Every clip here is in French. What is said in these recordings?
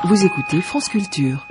Vous écoutez France Culture.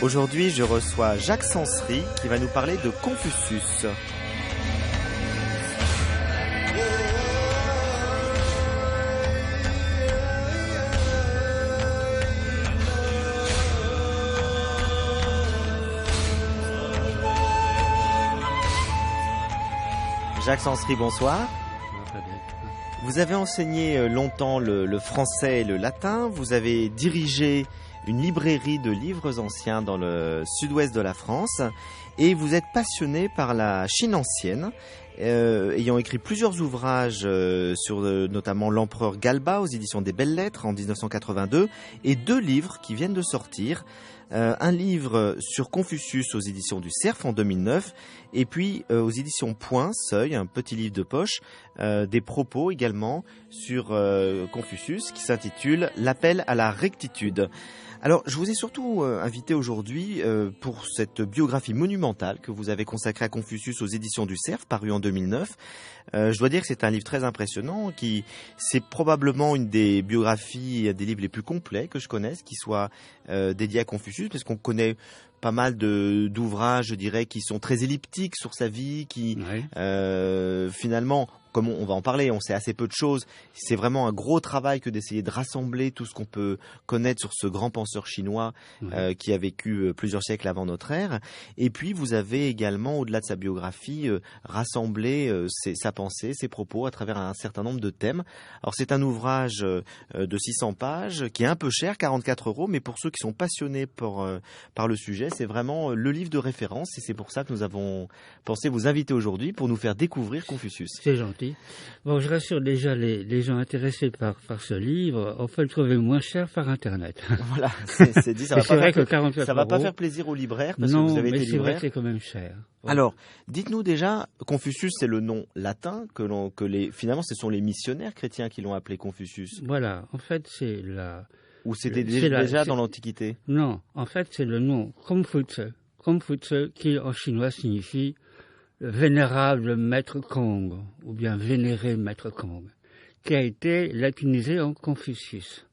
Aujourd'hui, je reçois Jacques Sansery qui va nous parler de Confucius. Jacques Sansery, bonsoir. Vous avez enseigné longtemps le français et le latin. Vous avez dirigé une librairie de livres anciens dans le sud-ouest de la France et vous êtes passionné par la Chine ancienne, ayant écrit plusieurs ouvrages sur notamment l'empereur Galba aux éditions des Belles Lettres en 1982 et 2 livres qui viennent de sortir. Un livre sur Confucius aux éditions du Cerf en 2009 et puis aux éditions Point, Seuil, un petit livre de poche, des propos également sur Confucius qui s'intitule « L'appel à la rectitude ». Alors, je vous ai surtout invité aujourd'hui pour cette biographie monumentale que vous avez consacrée à Confucius aux éditions du Cerf, paru en 2009. Je dois dire que c'est un livre très impressionnant, c'est probablement une des biographies, des livres les plus complets que je connaisse, qui soit dédié à Confucius, parce qu'on connaît pas mal d'ouvrages, je dirais, qui sont très elliptiques sur sa vie, qui finalement, comme on va en parler, on sait assez peu de choses. C'est vraiment un gros travail que d'essayer de rassembler tout ce qu'on peut connaître sur ce grand penseur chinois qui a vécu plusieurs siècles avant notre ère. Et puis, vous avez également, au-delà de sa biographie, rassemblé sa pensée, ses propos à travers un certain nombre de thèmes. Alors, c'est un ouvrage de 600 pages qui est un peu cher, 44 €, mais pour ceux qui sont passionnés par le sujet, c'est vraiment le livre de référence et c'est pour ça que nous avons pensé vous inviter aujourd'hui pour nous faire découvrir Confucius. C'est gentil. Bon, je rassure déjà les gens intéressés par ce livre, on peut le trouver moins cher par Internet. Voilà, c'est dit, ça va pas faire plaisir aux libraires parce que vous avez été libraire. Non, mais c'est vrai que c'est quand même cher. Ouais. Alors, dites-nous déjà, Confucius, c'est le nom latin finalement, ce sont les missionnaires chrétiens qui l'ont appelé Confucius. Voilà, en fait, c'est Ou c'était déjà dans l'Antiquité? Non, en fait, c'est le nom Confucius. Confucius, qui en chinois signifie vénérable maître Kong, ou bien vénéré maître Kong, qui a été latinisé en Confucius.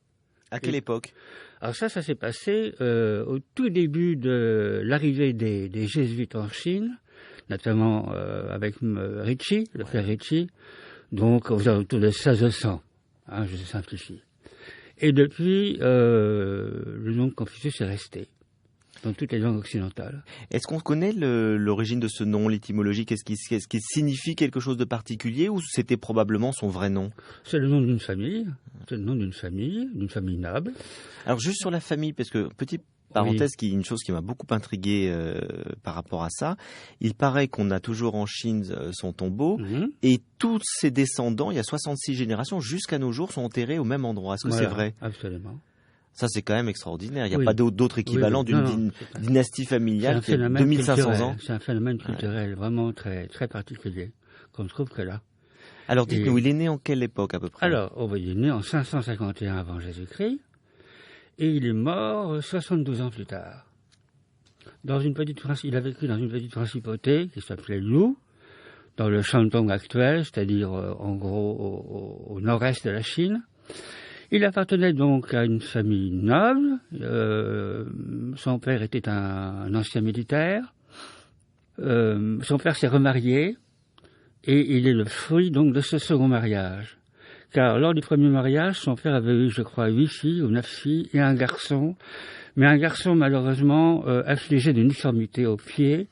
À quelle époque? Alors ça s'est passé au tout début de l'arrivée des jésuites en Chine, notamment avec Ricci, le frère Ricci, donc aux alentours de 1600, je simplifie. Et depuis, le nom de Confucius est resté dans toutes les langues occidentales. Est-ce qu'on connaît l'origine de ce nom, l'étymologie? Est-ce qu'il signifie quelque chose de particulier ou c'était probablement son vrai nom? C'est le nom d'une famille. C'est le nom d'une famille noble. Alors juste sur la famille, parce que petite parenthèse, une chose qui m'a beaucoup intrigué par rapport à ça, il paraît qu'on a toujours en Chine son tombeau et tous ses descendants, il y a 66 générations jusqu'à nos jours, sont enterrés au même endroit. Est-ce que c'est vrai? Absolument. Ça, c'est quand même extraordinaire. Il n'y a pas d'autre équivalent d'une dynastie familiale qui a 2500 ans. C'est un phénomène culturel vraiment très, très particulier qu'on ne trouve que là. Alors, dites-nous, il est né en quelle époque à peu près? Alors, il est né en 551 avant Jésus-Christ et il est mort 72 ans plus tard. Il a vécu dans une petite principauté qui s'appelait Lu, dans le Shandong actuel, c'est-à-dire en gros au nord-est de la Chine. Il appartenait donc à une famille noble. Son père était un ancien militaire. Son père s'est remarié Et il est le fruit donc de ce second mariage. Car lors du premier mariage, son père avait eu, je crois, 8 filles ou 9 filles et un garçon. Mais un garçon, malheureusement, affligé d'une difformité au pied.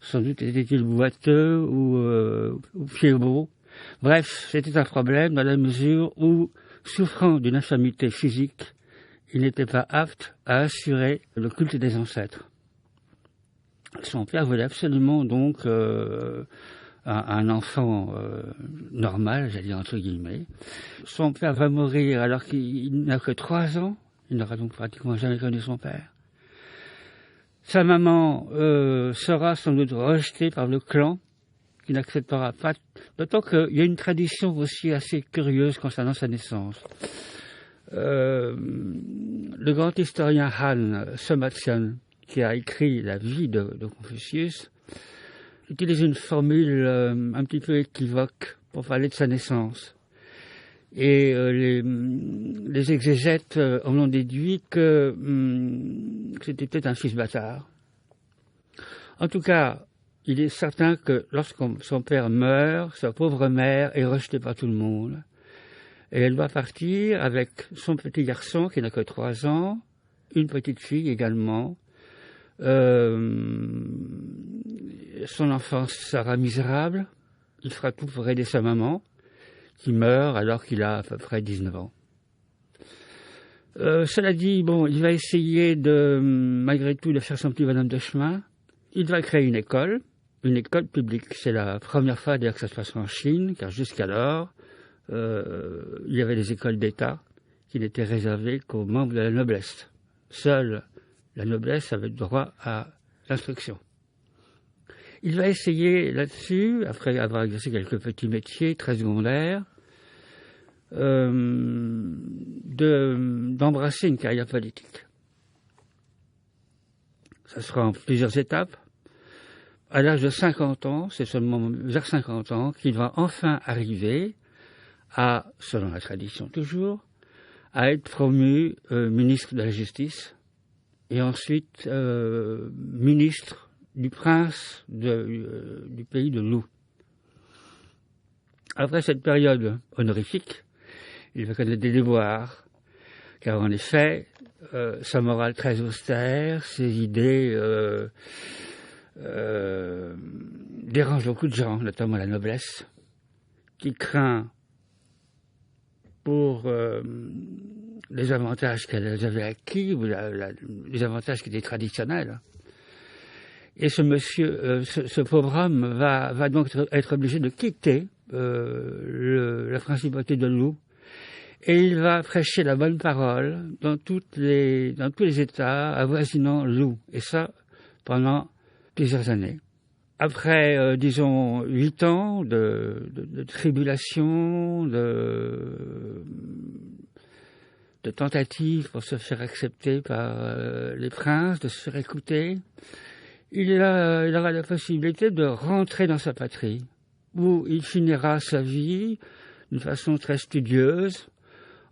Sans doute était-il boiteux ou pied beau. Bref, c'était un problème dans la mesure où, souffrant d'une infirmité physique, il n'était pas apte à assurer le culte des ancêtres. Son père voulait absolument donc un enfant normal, j'allais dire entre guillemets. Son père va mourir alors qu'il n'a que 3 ans. Il n'aura donc pratiquement jamais connu son père. Sa maman sera sans doute rejetée par le clan, qui n'acceptera pas, d'autant qu'il y a une tradition aussi assez curieuse concernant sa naissance. Le grand historien Han Somatsion, qui a écrit la vie de Confucius, utilise une formule un petit peu équivoque pour parler de sa naissance. Et les exégètes en ont déduit que c'était peut-être un fils bâtard. En tout cas, il est certain que lorsque son père meurt, sa pauvre mère est rejetée par tout le monde. Et elle doit partir avec son petit garçon qui n'a que 3 ans, une petite fille également. Son enfance sera misérable. Il fera tout pour aider sa maman, qui meurt alors qu'il a à peu près 19 ans. Cela dit, bon, il va essayer malgré tout, de faire son petit bonhomme de chemin. Il va créer une école publique. C'est la première fois d'ailleurs que ça se passe en Chine, car jusqu'alors, il y avait des écoles d'État qui n'étaient réservées qu'aux membres de la noblesse. Seule la noblesse avait droit à l'instruction. Il va essayer là-dessus, après avoir exercé quelques petits métiers très secondaires, d'embrasser une carrière politique. Ça sera en plusieurs étapes. À l'âge de 50 ans, c'est seulement vers 50 ans qu'il va enfin arriver à, selon la tradition toujours, à être promu ministre de la Justice et ensuite ministre du prince du pays de Lou. Après cette période honorifique, il va connaître des déboires, car en effet, sa morale très austère, ses idées dérangent beaucoup de gens, notamment la noblesse, qui craint pour les avantages qu'elles avaient acquis, ou les avantages qui étaient traditionnels. Et ce pauvre homme va donc être obligé de quitter la principauté de Lou, et il va prêcher la bonne parole dans tous les États avoisinant Lou, et ça pendant plusieurs années. Après, disons, 8 ans de tribulation, de tentatives pour se faire accepter par les princes, de se faire écouter, il aura la possibilité de rentrer dans sa patrie, où il finira sa vie d'une façon très studieuse,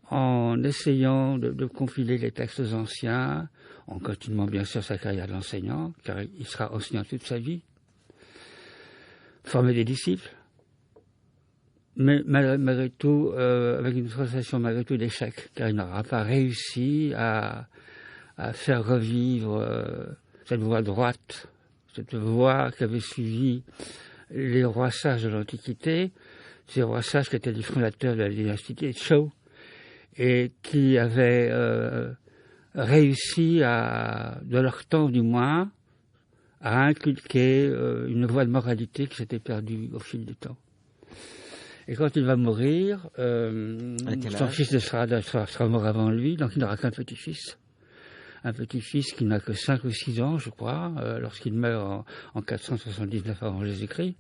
en essayant de compiler les textes anciens, en continuant bien sûr sa carrière d'enseignant, car il sera enseignant toute sa vie, former des disciples, mais malgré tout, avec une sensation malgré tout d'échec, car il n'aura pas réussi à faire revivre cette voie droite, cette voie qu'avaient suivi les rois sages de l'Antiquité, ces rois sages qui étaient les fondateurs de la dynastie Zhou, et qui avaient réussi de leur temps du moins, à inculquer une voie de moralité qui s'était perdue au fil du temps. Et quand il va mourir, son fils sera mort avant lui, donc il n'aura qu'un petit-fils. Un petit-fils qui n'a que 5 ou 6 ans, je crois, lorsqu'il meurt en 479 avant Jésus-Christ.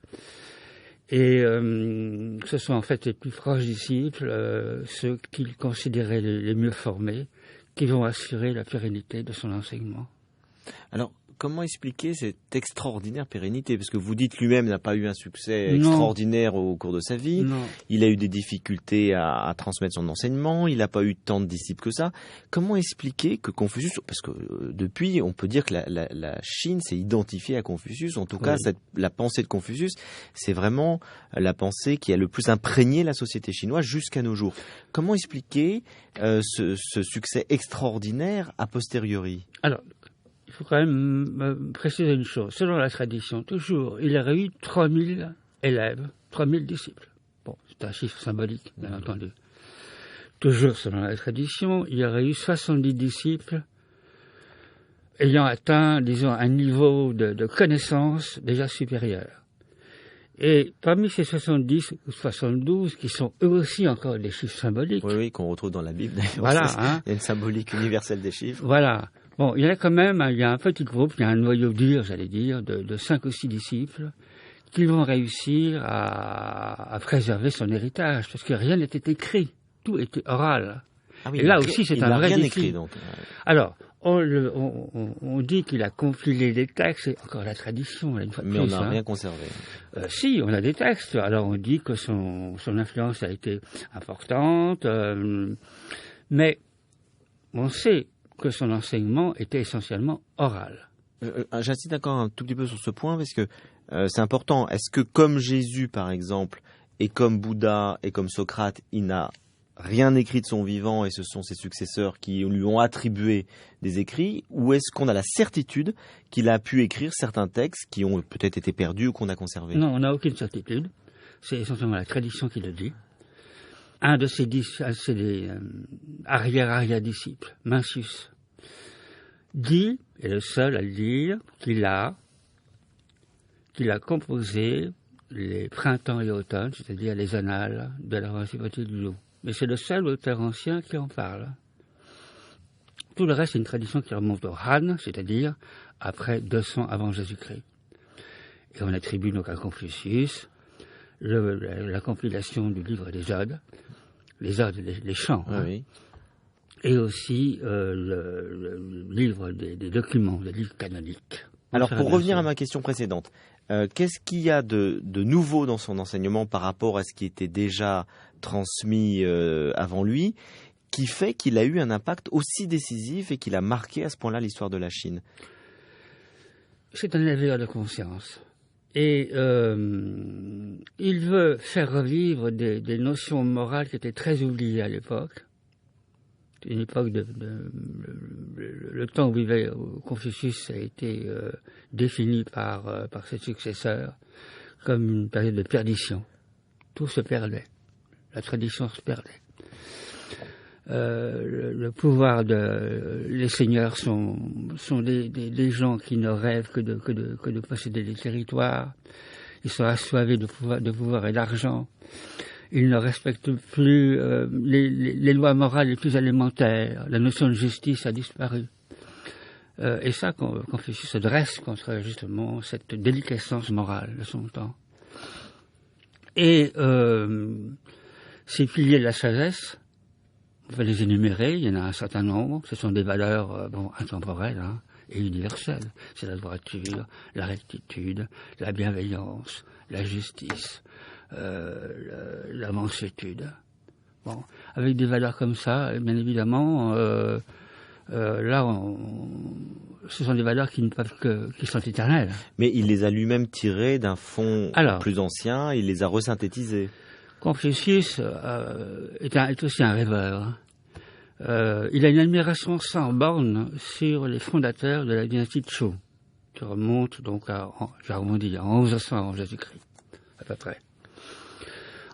Et ce sont en fait les plus proches disciples, ceux qu'il considérait les mieux formés, qui vont assurer la pérennité de son enseignement. Alors, comment expliquer cette extraordinaire pérennité? Parce que vous dites lui-même n'a pas eu un succès Non. extraordinaire au cours de sa vie. Non. Il a eu des difficultés à transmettre son enseignement. Il n'a pas eu tant de disciples que ça. Comment expliquer que Confucius, parce que depuis, on peut dire que la Chine s'est identifiée à Confucius. En tout cas, la pensée de Confucius, c'est vraiment la pensée qui a le plus imprégné la société chinoise jusqu'à nos jours. Comment expliquer ce succès extraordinaire a posteriori? Alors, il faut quand même préciser une chose. Selon la tradition, toujours, il aurait eu 3000 élèves, 3000 disciples. Bon, c'est un chiffre symbolique, bien entendu. Toujours selon la tradition, il y aurait eu 70 disciples ayant atteint, disons, un niveau de connaissance déjà supérieur. Et parmi ces 70 ou 72, qui sont eux aussi encore des chiffres symboliques. Oui, qu'on retrouve dans la Bible. Voilà, il y a une symbolique universelle des chiffres. Voilà. Bon, il y a quand même, il y a un petit groupe, il y a un noyau dur, j'allais dire, de 5 ou 6 disciples qui vont réussir à préserver son héritage, parce que rien n'était écrit, tout était oral. Ah oui, et là aussi, c'est un vrai rien défi. Écrit, donc. Alors, on dit qu'il a compilé des textes, c'est encore la tradition, là, une fois de mais plus. On n'a rien conservé. Si, on a des textes. Alors, on dit que son influence a été importante, mais on sait que son enseignement était essentiellement oral. J'insiste encore un tout petit peu sur ce point, parce que c'est important. Est-ce que comme Jésus, par exemple, et comme Bouddha, et comme Socrate, il n'a rien écrit de son vivant et ce sont ses successeurs qui lui ont attribué des écrits, ou est-ce qu'on a la certitude qu'il a pu écrire certains textes qui ont peut-être été perdus ou qu'on a conservés? Non, on n'a aucune certitude. C'est essentiellement la tradition qui le dit. Un de ses arrière-disciples, Mencius, dit, est le seul à le dire, qu'il a composé les printemps et automnes, c'est-à-dire les annales de la principauté du Loup. Mais c'est le seul auteur ancien qui en parle. Tout le reste, c'est une tradition qui remonte au Han, c'est-à-dire après 200 avant Jésus-Christ. Et on attribue donc à Confucius la compilation du livre des Odes, les chants, Oui. et aussi le livre des documents, les livres canoniques. Alors, pour revenir à ma question précédente, qu'est-ce qu'il y a de nouveau dans son enseignement par rapport à ce qui était déjà transmis avant lui, qui fait qu'il a eu un impact aussi décisif et qu'il a marqué à ce point-là l'histoire de la Chine? C'est un éveilleur de conscience. Et il veut faire revivre des notions morales qui étaient très oubliées à l'époque. Une époque le temps où vivait Confucius a été défini par ses successeurs comme une période de perdition. Tout se perdait. La tradition se perdait. Le pouvoir les seigneurs sont des gens qui ne rêvent que de posséder des territoires. Ils sont assoiffés de pouvoir et d'argent. Ils ne respectent plus les lois morales les plus élémentaires. La notion de justice a disparu. Et ça, Confucius se dresse contre justement cette déliquescence morale de son temps. Et ces piliers de la sagesse, on va les énumérer, il y en a un certain nombre. Ce sont des valeurs intemporelles et universelles. C'est la droiture, la rectitude, la bienveillance, la justice, la mansuétude. Bon, avec des valeurs comme ça, bien évidemment, là, ce sont des valeurs qui sont éternelles. Mais il les a lui-même tirées d'un fond plus ancien, il les a resynthétisées. Confucius est aussi un rêveur. Il a une admiration sans borne sur les fondateurs de la dynastie Zhou, qui remonte donc j'arrondis, en 1100 avant Jésus-Christ, à peu près.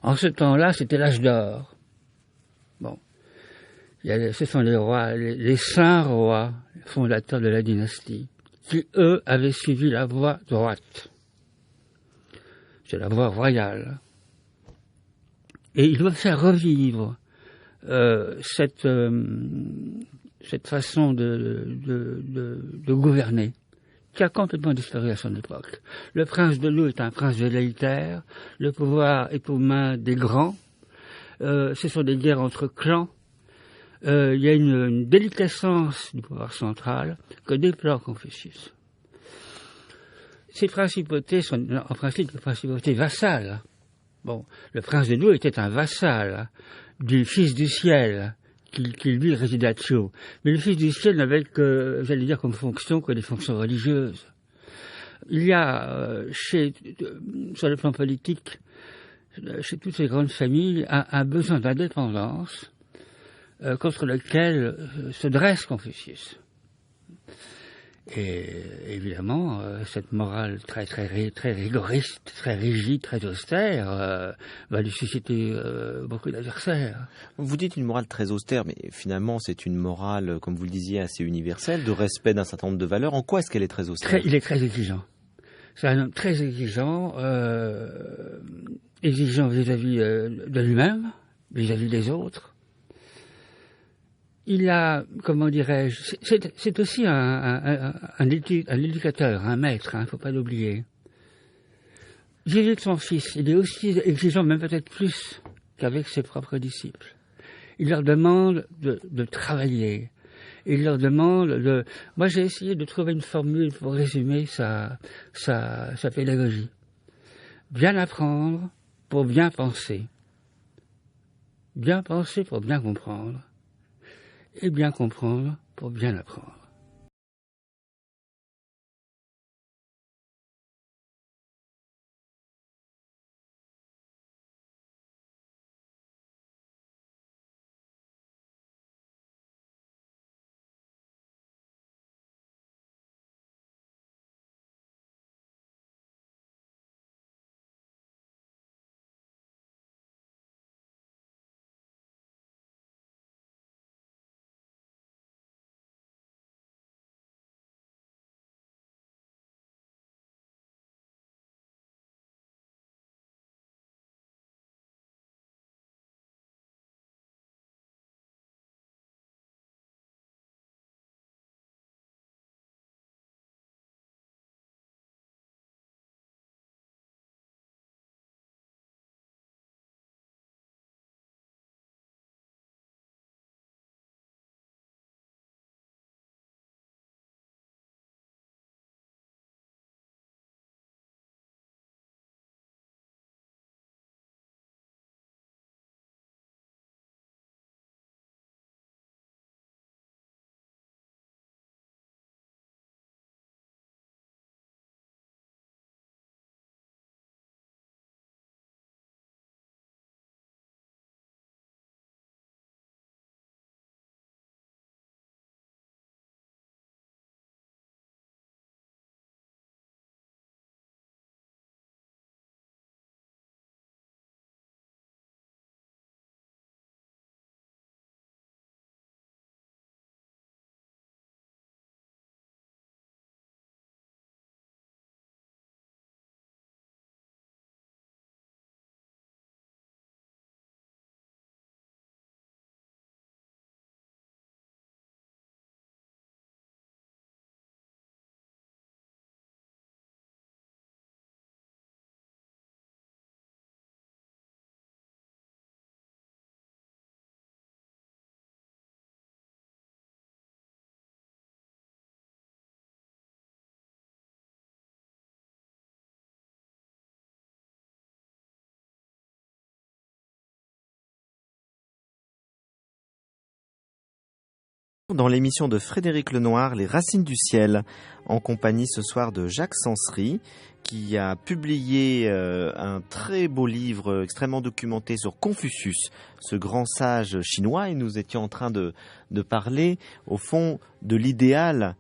En ce temps-là, c'était l'âge d'or. Bon. Ce sont les rois, les saints rois fondateurs de la dynastie, qui, eux, avaient suivi la voie droite. C'est la voie royale. Et ils doivent faire revivre cette façon de gouverner, qui a complètement disparu à son époque. Le prince de Loup est un prince velléitaire, le pouvoir est aux mains des grands, ce sont des guerres entre clans, il y a une déliquescence du pouvoir central que déplore Confucius. ces principautés sont en principe des principautés vassales. Bon, le prince de Dou était un vassal du fils du ciel, qui lui résidatio. Mais le fils du ciel n'avait que, j'allais dire, comme fonction que des fonctions religieuses. Il y a, sur le plan politique, chez toutes ces grandes familles, un besoin d'indépendance contre lequel se dresse Confucius. Et évidemment, cette morale très rigoriste, très rigide, très austère, va lui susciter beaucoup d'adversaires. Vous dites une morale très austère, mais finalement c'est une morale, comme vous le disiez, assez universelle, de respect d'un certain nombre de valeurs. En quoi est-ce qu'elle est très austère ? Il est très exigeant. C'est un homme très exigeant, exigeant vis-à-vis de lui-même, vis-à-vis des autres. Il a, comment dirais-je, c'est aussi un éducateur, un maître, faut pas l'oublier. Vis-à-vis de son fils, il est aussi exigeant, même peut-être plus qu'avec ses propres disciples. Il leur demande de travailler. Il leur demande de... Moi, j'ai essayé de trouver une formule pour résumer sa pédagogie. Bien apprendre pour bien penser. Bien penser pour bien comprendre. Et bien comprendre pour bien apprendre. Dans l'émission de Frédéric Lenoir, Les Racines du ciel, en compagnie ce soir de Jacques Sansery, qui a publié un très beau livre extrêmement documenté sur Confucius, ce grand sage chinois, et nous étions en train de parler, au fond, de l'idéal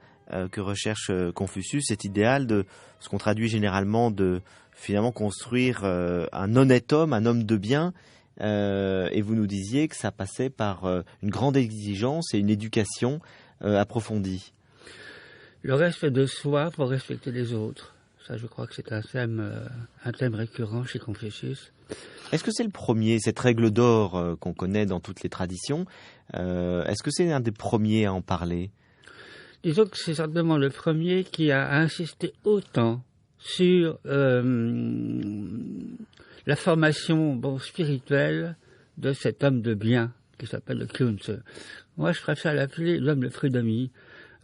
que recherche Confucius, cet idéal de ce qu'on traduit généralement de finalement construire un honnête homme, un homme de bien. Et vous nous disiez que ça passait par une grande exigence et une éducation approfondie. Le respect de soi pour respecter les autres. Ça, je crois que c'est un thème récurrent chez Confucius. Est-ce que c'est le premier, cette règle d'or qu'on connaît dans toutes les traditions, est-ce que c'est un des premiers à en parler ? Disons que c'est certainement le premier qui a insisté autant sur la formation spirituelle de cet homme de bien qui s'appelle le Kunze. Moi, je préfère l'appeler l'homme le fruit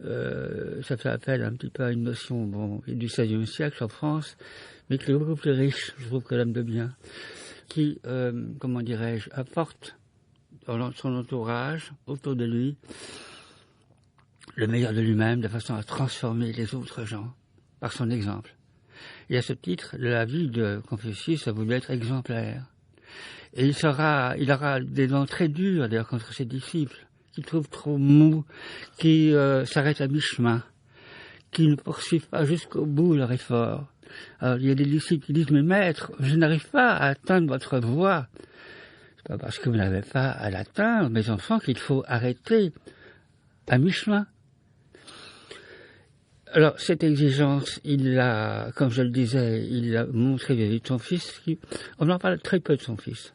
Ça fait appel un petit peu à une notion du XVIe siècle en France, mais qui est beaucoup plus riche, je trouve, que l'homme de bien, qui, comment dirais-je, apporte dans son entourage, autour de lui, le meilleur de lui-même, de façon à transformer les autres gens par son exemple. Et à ce titre, la vie de Confucius a voulu être exemplaire. Et il aura des dents très dures, d'ailleurs, contre ses disciples, qui trouvent trop mous, qui s'arrêtent à mi-chemin, qui ne poursuivent pas jusqu'au bout leur effort. Alors, il y a des disciples qui disent, mais maître, je n'arrive pas à atteindre votre voie. C'est pas parce que vous n'avez pas à l'atteindre, mes enfants, qu'il faut arrêter à mi-chemin. Alors, cette exigence, comme je le disais, il l'a montré vis-à-vis de son fils. On en parle très peu de son fils.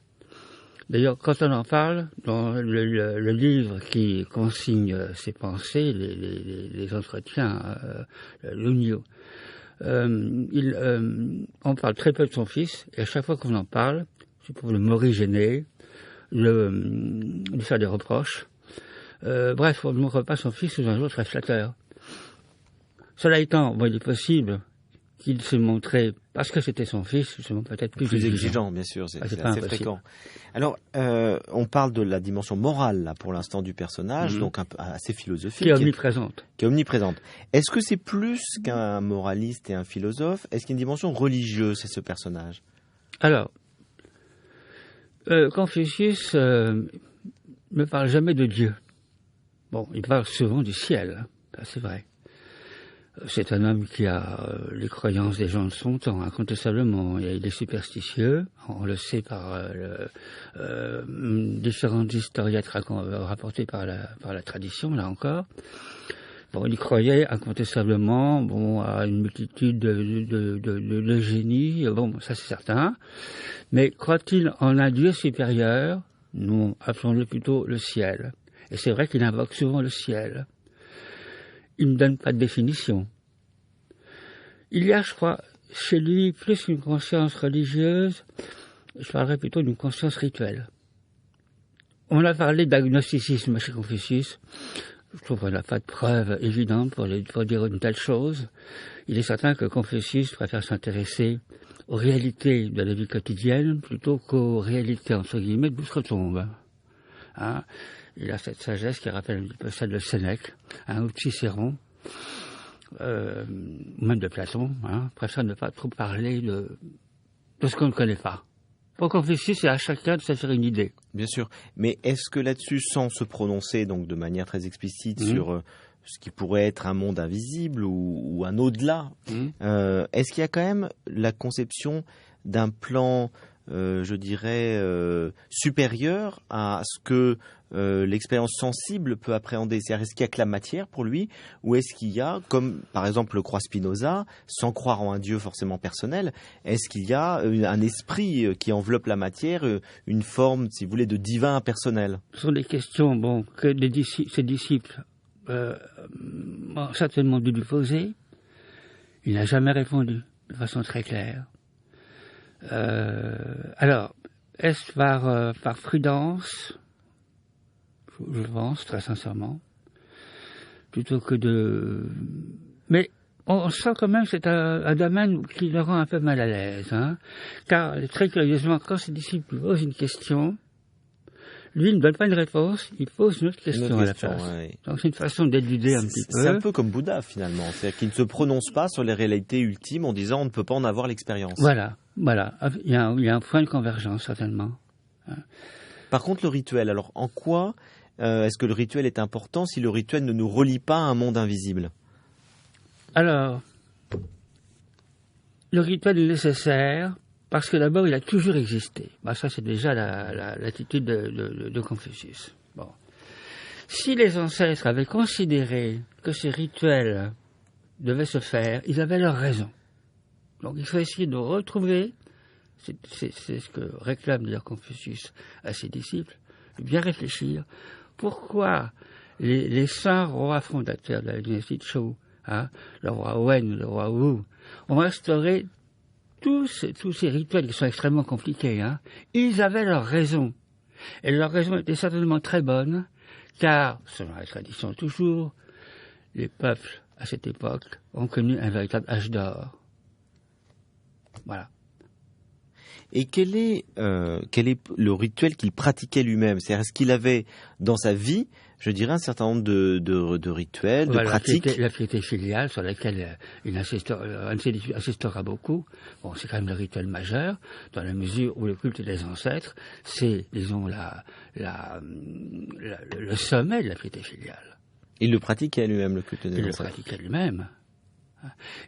D'ailleurs, quand on en parle, dans le livre qui consigne ses pensées, les entretiens, l'Unio, on parle très peu de son fils, et à chaque fois qu'on en parle, c'est pour le morigéner, lui faire des reproches. Bref, on ne montre pas son fils sous un jour très flatteur. Cela étant, il est possible qu'il se montrait, parce que c'était son fils, justement peut-être plus exigeant, bien sûr, c'est assez fréquent. Alors, on parle de la dimension morale, là, pour l'instant, du personnage, donc assez philosophique. Qui est omniprésente. Est-ce que c'est plus qu'un moraliste et un philosophe? Est-ce qu'il y a une dimension religieuse, c'est ce personnage? Alors, Confucius ne parle jamais de Dieu. Bon, il parle souvent du ciel, ça c'est vrai. C'est un homme qui a les croyances des gens de son temps, incontestablement. Il est superstitieux, on le sait par différentes historiettes rapportées par la tradition, là encore. Bon, il croyait incontestablement à une multitude de génies, ça c'est certain. Mais croit-il en un Dieu supérieur? Nous appelons-le plutôt le ciel. Et c'est vrai qu'il invoque souvent le ciel. Il ne donne pas de définition. Il y a, je crois, chez lui plus une conscience religieuse, je parlerais plutôt d'une conscience rituelle. On a parlé d'agnosticisme chez Confucius. Je trouve qu'on n'a pas de preuve évidente pour dire une telle chose. Il est certain que Confucius préfère s'intéresser aux réalités de la vie quotidienne plutôt qu'aux réalités, entre guillemets, d'outre-tombe. Il a cette sagesse qui rappelle un petit peu celle de Sénèque, ou de Cicéron, même de Platon, préfère ne pas trop parler de ce qu'on ne connaît pas. Pour Confucius, c'est à chacun de se faire une idée. Bien sûr, mais est-ce que là-dessus, sans se prononcer donc de manière très explicite sur ce qui pourrait être un monde invisible ou un au-delà, est-ce qu'il y a quand même la conception d'un plan, je dirais, supérieur à ce que l'expérience sensible peut appréhender? C'est-à-dire, est-ce qu'il y a que la matière pour lui, ou est-ce qu'il y a, comme par exemple le croit Spinoza, sans croire en un Dieu forcément personnel, est-ce qu'il y a un esprit qui enveloppe la matière, une forme, si vous voulez, de divin impersonnel? Ce sont des questions que ses disciples ont certainement dû lui poser. Il n'a jamais répondu de façon très claire. Alors, est-ce par prudence, je pense, très sincèrement, plutôt que de... Mais on sent quand même que c'est un domaine qui le rend un peu mal à l'aise, car très curieusement, quand ses disciples posent une question, lui ne donne pas une réponse, il pose une autre question à la place. Oui. Donc c'est une façon d'éluder un petit peu. C'est un peu comme Bouddha finalement, c'est-à-dire qu'il ne se prononce pas sur les réalités ultimes en disant on ne peut pas en avoir l'expérience. Voilà. Il y a un point de convergence certainement. Par contre le rituel, alors en quoi est-ce que le rituel est important si le rituel ne nous relie pas à un monde invisible? Alors, le rituel est nécessaire parce que d'abord, il a toujours existé. Ça, c'est déjà l'attitude de Confucius. Bon. Si les ancêtres avaient considéré que ces rituels devaient se faire, ils avaient leur raison. Donc, il faut essayer de retrouver, c'est ce que réclame d'ailleurs Confucius à ses disciples, de bien réfléchir, pourquoi les 5 rois fondateurs de la dynastie de Zhou, le roi Wen, le roi Wu, ont instauré tous ces rituels qui sont extrêmement compliqués, ils avaient leur raison. Et leur raison était certainement très bonne, car, selon la tradition toujours, les peuples, à cette époque, ont connu un véritable âge d'or. Voilà. Et quel est le rituel qu'il pratiquait lui-même? C'est-à-dire, est-ce qu'il avait dans sa vie, je dirais, un certain nombre de rituels, de pratiques? La piété filiale, sur laquelle il insistera beaucoup. Bon, c'est quand même le rituel majeur, dans la mesure où le culte des ancêtres, c'est, disons, le sommet de la piété filiale. Il le pratiquait lui-même, le culte des ancêtres. Il le pratiquait lui-même.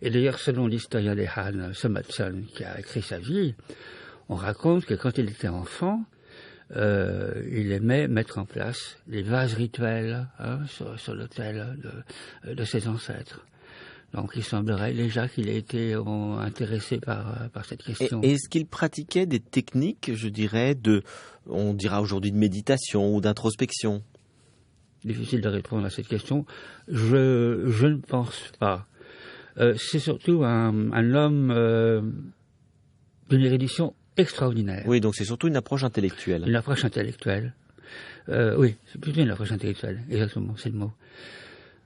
Et d'ailleurs, selon l'historien des Han, Somatson, qui a écrit sa vie, on raconte que quand il était enfant, il aimait mettre en place les vases rituels sur l'autel de ses ancêtres. Donc il semblerait déjà qu'il ait été intéressé par cette question. Et est-ce qu'il pratiquait des techniques, je dirais, on dira aujourd'hui de méditation ou d'introspection? Difficile de répondre à cette question. Je ne pense pas. C'est surtout un homme d'une érudition extraordinaire. Oui, donc c'est surtout une approche intellectuelle. Une approche intellectuelle. Oui, c'est plutôt une approche intellectuelle, exactement, c'est le mot.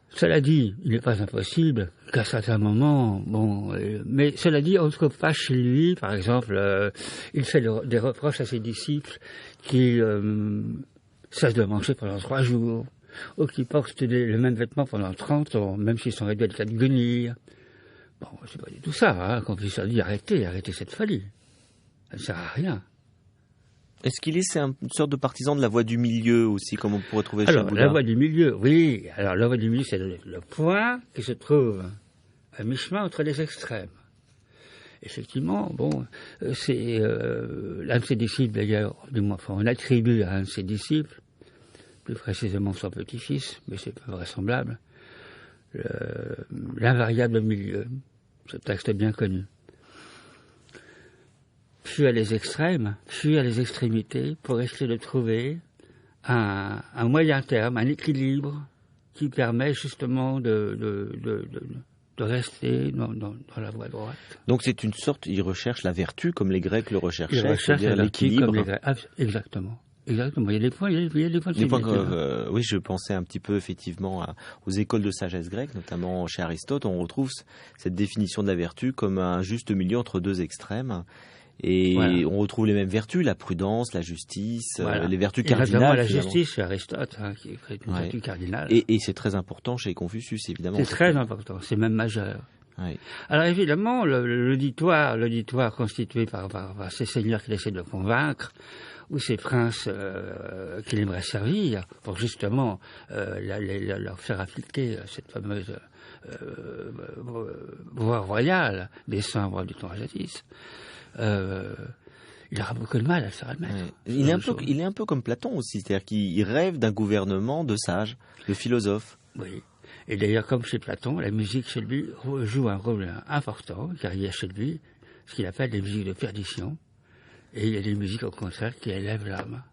Cela dit, il n'est pas impossible qu'à certains moments, mais cela dit, on ne trouve pas chez lui, par exemple, il fait des reproches à ses disciples qui cessent de manger pendant 3 jours, ou qui portent le même vêtement pendant 30 ans, même s'ils sont réduits à l'état de guenilles. Bon, c'est pas du tout ça, qu'on puisse dire arrêtez cette folie. Ça ne sert à rien. Est-ce qu'il est une sorte de partisan de la voie du milieu aussi, comme on pourrait trouver chez Bouddha? La voie du milieu, oui. Alors, la voie du milieu, c'est le point qui se trouve à mi-chemin entre les extrêmes. Effectivement, c'est l'un de ses disciples, d'ailleurs, on attribue à un de ses disciples, plus précisément son petit-fils, mais c'est pas vraisemblable, l'invariable milieu, ce texte bien connu. Fuis à les extrêmes, fuis à les extrémités, pour essayer de trouver un moyen terme, un équilibre qui permet justement de rester dans la voie droite. Donc c'est une sorte, il recherche la vertu comme les Grecs le recherchaient, c'est-à-dire l'équilibre. Comme les Grecs. Exactement. Exactement. Il y a des points de oui, je pensais un petit peu effectivement aux écoles de sagesse grecque, notamment chez Aristote. On retrouve cette définition de la vertu comme un juste milieu entre 2 extrêmes. Et voilà. On retrouve les mêmes vertus, la prudence, la justice, les vertus cardinales. La justice chez Aristote, qui est une vertu cardinale. Et c'est très important chez Confucius, évidemment. C'est très important, c'est même majeur. Oui. Alors évidemment, l'auditoire constitué par ces seigneurs qu'il essaie de convaincre, ou ces princes qu'il aimerait servir, pour justement leur faire appliquer cette fameuse voie royale des saints rois du temps jadis. Il aura beaucoup de mal à se faire admettre. Ouais. Il est un peu comme Platon aussi, c'est-à-dire qu'il rêve d'un gouvernement de sages, de philosophes. Oui. Et d'ailleurs, comme chez Platon, la musique chez lui joue un rôle important, car il y a chez lui ce qu'il appelle des musiques de perdition, et il y a des musiques au contraire qui élèvent l'âme,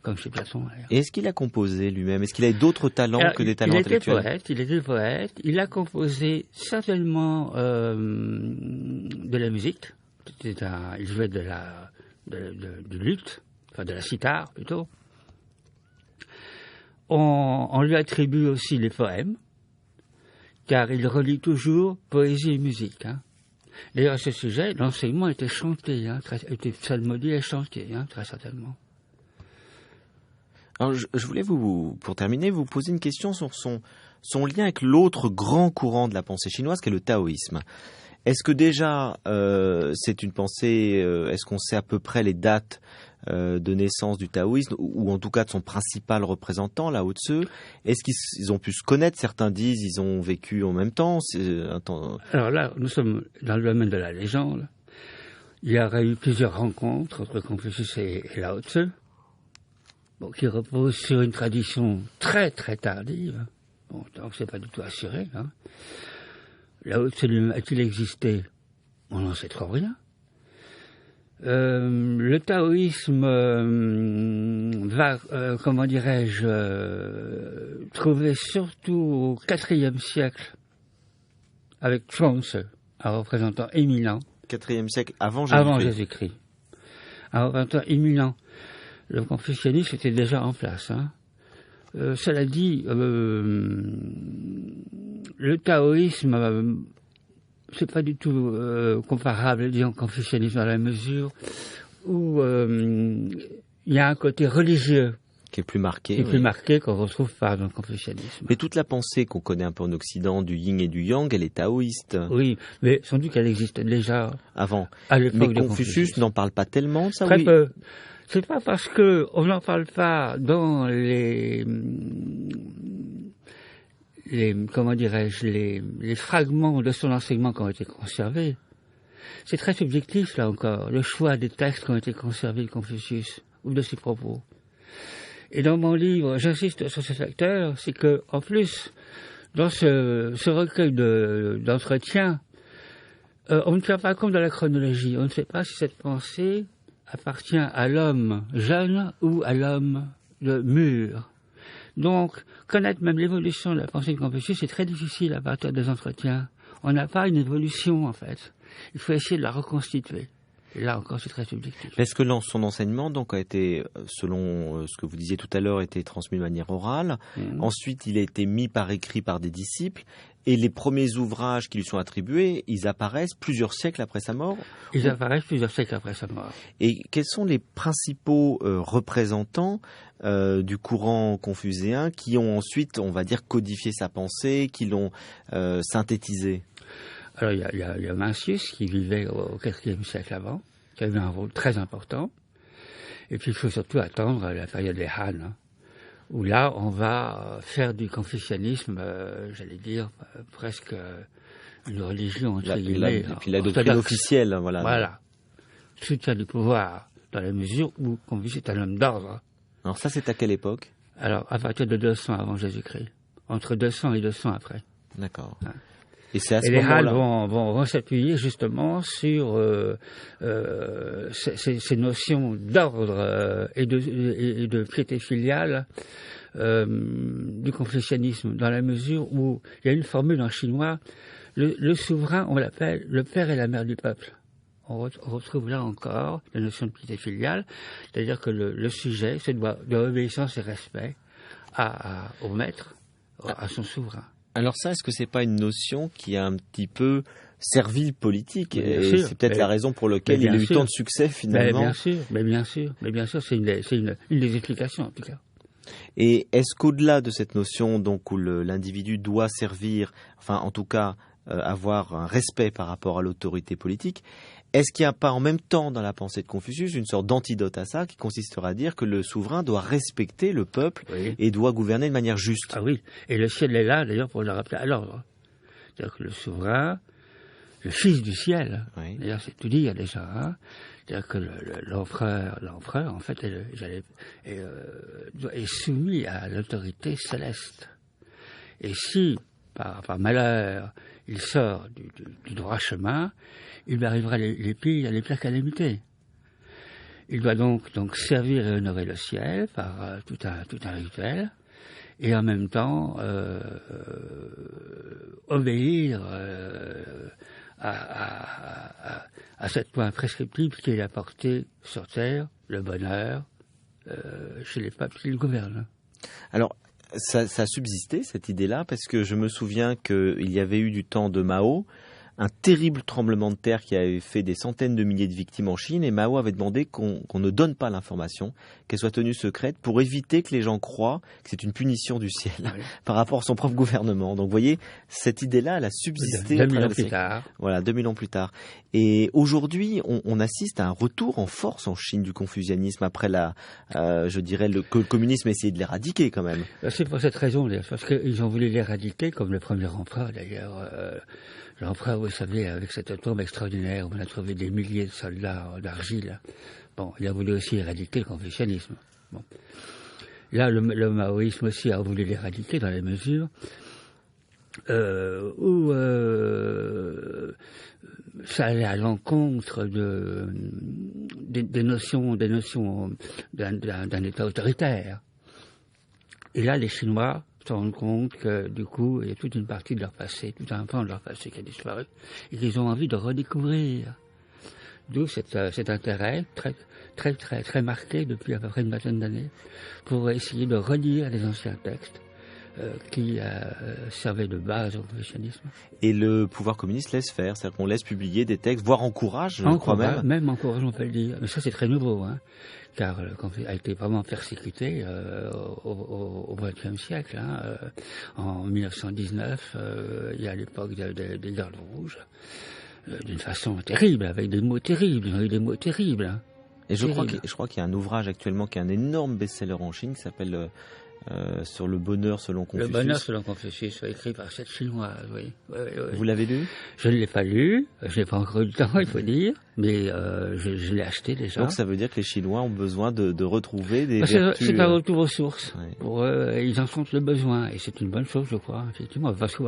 comme chez Platon. Et est-ce qu'il a composé lui-même? Est-ce qu'il a d'autres talents que des talents intellectuels? Il était poète, il a composé certainement de la musique. Il jouait du luth, enfin de la cithare plutôt. On lui attribue aussi les poèmes, car il relie toujours poésie et musique. D'ailleurs, à ce sujet, l'enseignement était chanté, était psalmodié et chanté, très certainement. Alors, je voulais pour terminer, vous poser une question sur son lien avec l'autre grand courant de la pensée chinoise, qui est le taoïsme. Est-ce que déjà, c'est une pensée, est-ce qu'on sait à peu près les dates de naissance du taoïsme, ou en tout cas de son principal représentant, Lao Tzu? Est-ce qu'ils ont pu se connaître? Certains disent ils ont vécu en même temps. Alors là, nous sommes dans le domaine de la légende. Il y aurait eu plusieurs rencontres entre Confucius et Lao Tzu, qui reposent sur une tradition très très tardive. Donc c'est pas du tout assuré. Lao Tzu a-t-il existé? On n'en sait trop rien. Le taoïsme va, comment dirais-je, trouver surtout au IVe siècle, avec Chuang-Tzu, un représentant éminent. IVe siècle, avant Jésus-Christ. Un représentant éminent. Le confucianisme était déjà en place. Cela dit, le taoïsme, c'est pas du tout comparable, disons, au confucianisme dans la mesure où il y a un côté religieux qui est plus marqué. Qui est plus marqué qu'on retrouve pas dans le confucianisme. Mais toute la pensée qu'on connaît un peu en Occident du yin et du yang, elle est taoïste. Oui, mais sans doute qu'elle existait déjà avant. À l'époque mais Confucius n'en parle pas tellement de ça. Très peu. C'est pas parce que on n'en parle pas dans les comment dirais-je, les fragments de son enseignement qui ont été conservés. C'est très subjectif, là encore, le choix des textes qui ont été conservés de Confucius, ou de ses propos. Et dans mon livre, j'insiste sur ce facteur, c'est que, en plus, dans ce recueil d'entretiens, on ne tient pas compte de la chronologie. On ne sait pas si cette pensée appartient à l'homme jeune ou à l'homme mûr. Donc, connaître même l'évolution de la pensée de Confucius, c'est très difficile à partir des entretiens. On n'a pas une évolution, en fait. Il faut essayer de la reconstituer. Et là encore, c'est très subjectif. Est-ce que son enseignement, donc, a été, selon ce que vous disiez tout à l'heure, été transmis de manière orale. Ensuite, il a été mis par écrit par des disciples. Et les premiers ouvrages qui lui sont attribués, ils apparaissent plusieurs siècles après sa mort. Ils apparaissent plusieurs siècles après sa mort. Et quels sont les principaux représentants du courant confucéen qui ont ensuite, on va dire, codifié sa pensée, qui l'ont synthétisé? Alors, il y a Mencius qui vivait au IVe siècle avant, qui a eu un rôle très important. Et puis, il faut surtout attendre la période des Han, hein, où là, on va faire du confucianisme, j'allais dire, presque une religion, entre guillemets. Et puis la doctrine officielle, voilà. Voilà. Soutien du pouvoir, dans la mesure où Confucius est un homme d'ordre. Alors ça, c'est à quelle époque? Alors, à partir de 200 avant Jésus-Christ. Entre 200 et 200 après. D'accord. Hein. Et c'est à ce les moment-là vont s'appuyer justement sur ces notions d'ordre et de piété filiale du confucianisme, dans la mesure où il y a une formule en chinois, le souverain, on l'appelle le père et la mère du peuple. On retrouve là encore la notion de piété filiale, c'est-à-dire que le sujet se doit d'obéissance et respect au maître, à son souverain. Alors ça, est-ce que c'est pas une notion qui a un petit peu servi le politique? Et c'est peut-être la raison pour laquelle il a eu tant de succès finalement. Mais bien sûr, c'est une des explications en tout cas. Et est-ce qu'au-delà de cette notion donc où l'individu doit servir, enfin en tout cas avoir un respect par rapport à l'autorité politique, est-ce qu'il n'y a pas en même temps dans la pensée de Confucius une sorte d'antidote à ça qui consistera à dire que le souverain doit respecter le peuple et doit gouverner de manière juste? Ah oui, et le ciel est là d'ailleurs pour le rappeler à l'ordre. C'est-à-dire que le souverain, le fils du ciel, d'ailleurs c'est tout dire déjà, hein, c'est-à-dire que l'empereur en fait est soumis à l'autorité céleste. Et si, par malheur, il sort du droit chemin, il lui arrivera les pires calamités. Il doit donc servir et honorer le ciel par tout un rituel, et en même temps obéir à cette loi prescriptive qui est la portée sur terre, le bonheur, chez les peuples qui le gouvernent. Alors, ça a subsisté, cette idée-là, parce que je me souviens qu'il y avait eu du temps de Mao un terrible tremblement de terre qui avait fait des centaines de milliers de victimes en Chine, et Mao avait demandé qu'on ne donne pas l'information, qu'elle soit tenue secrète, pour éviter que les gens croient que c'est une punition du ciel par rapport à son propre gouvernement. Donc vous voyez, cette idée-là, elle a subsisté 2000 ans plus tard. Voilà, 2000 ans plus tard. Et aujourd'hui, on assiste à un retour en force en Chine du confucianisme après je dirais que le communisme a essayé de l'éradiquer quand même. C'est pour cette raison, parce qu'ils ont voulu l'éradiquer, comme le premier empereur d'ailleurs. L'empereur, vous savez, avec cette tombe extraordinaire, où on a trouvé des milliers de soldats d'argile. Bon, il a voulu aussi éradiquer le confucianisme. Bon. Là, le maoïsme aussi a voulu l'éradiquer dans la mesure où ça allait à l'encontre des notions d'un État autoritaire. Et là, les Chinois se rendent compte que, du coup, il y a toute une partie de leur passé, tout un pan de leur passé qui a disparu, et qu'ils ont envie de redécouvrir. D'où cet intérêt très, très, très, très marqué depuis à peu près une vingtaine d'années, pour essayer de relire les anciens textes, qui servait de base au confucianisme. Et le pouvoir communiste laisse faire, c'est-à-dire qu'on laisse publier des textes, voire encourage, je crois même. Même encourage, on peut le dire. Mais ça, c'est très nouveau, hein, car le Confucius a été vraiment persécuté au XXe siècle. Hein, en 1919, il y a l'époque des gardes rouges, d'une façon terrible, avec des mots terribles. Ils ont eu des mots terribles. Hein. Et je crois qu'il y a un ouvrage actuellement qui est un énorme best-seller en Chine qui s'appelle Sur le bonheur selon Confucius. Le bonheur selon Confucius, écrit par cette chinoise, oui. Oui. Vous l'avez lu? Je ne l'ai pas lu, je n'ai pas encore eu le temps, il faut dire, mais je l'ai acheté déjà. Donc ça veut dire que les Chinois ont besoin de retrouver des vertus... C'est un retour aux sources. Ouais. Pour eux, ils en sentent le besoin, et c'est une bonne chose, je crois, effectivement, parce que